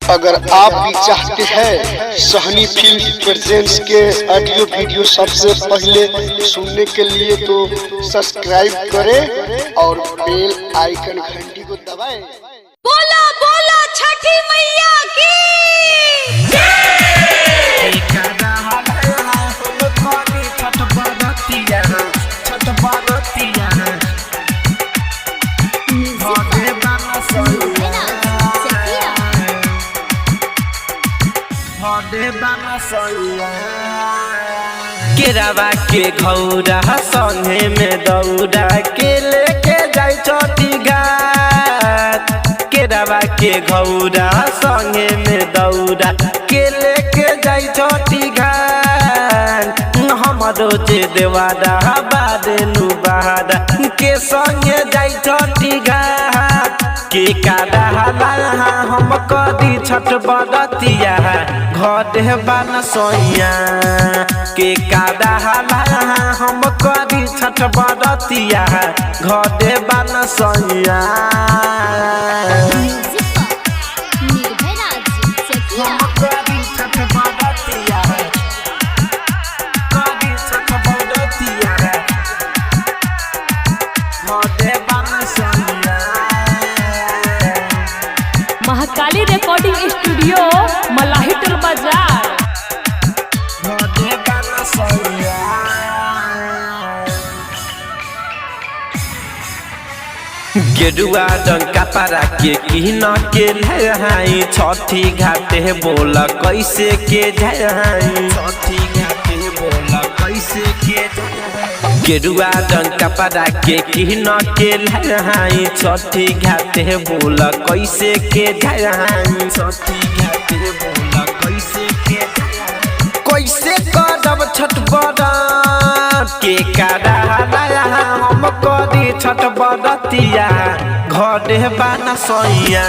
अगर आप भी चाहते हैं सहनी फिल्म प्रेजेंस के ऑडियो वीडियो सबसे पहले सुनने के लिए तो सब्सक्राइब करें और बेल आइकन घंटी को दबाएं। बोला बोला छठी मैया की केरावा के घौरा संगे में दौड़ा के लेके जाय छठी घाट। केरावा के घौरा संगे में दौड़ा के लेके जाय छठी घाट। हमरो जे देवादा बादेनु बहादा के संगे जाय छठी घाट। के कादा हम कदी छठ बरतिया घटे बन सोइया। के कादा हम कदी छठ बरतिया घटे बन सोइया। महाकाली रिकॉर्डिंग स्टूडियो मलाही टोल बाजार। गेरुआ रंग कपड़ा के किन के लहाई छठी घाटे बोला कैसे के जाई। छठी घाटे बोला कैसे के जाई। गेरुआ रंग कपड़ा के किन के लहाई छठी घाटे बोला कैसे के जाई। छठी घाटे बोला कैसे के जाई। कैसे करब छठ बरत के कादा हम कदी छठ बरतिया घटे बन सोइया।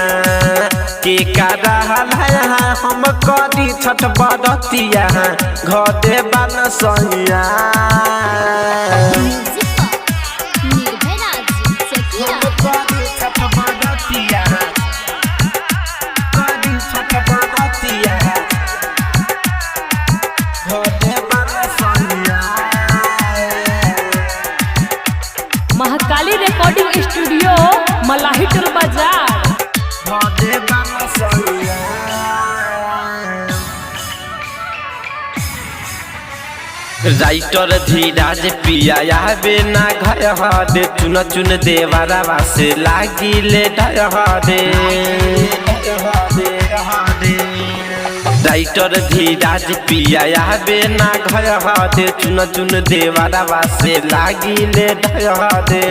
के कादा हम कदी छठ बरतिया घटे बन सोइया। महाकाली रिकॉर्डिंग स्टूडियो मलाही टोल बाजार। राइटर धीराज पिया बिना घर हदे चुन चुन देवरवा से लागी ले डे। राइटर धीराज पिया बिना घर हदे चुन चुन देवरवा से लागी ले डे।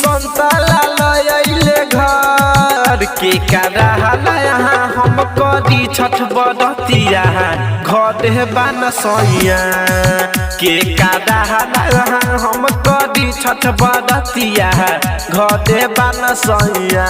संतला लयले घर के कादा हम कदी छठ बरतिया घटे बन सोइया। के कादा हम कदी छठ बरतिया घटे बन सोइया।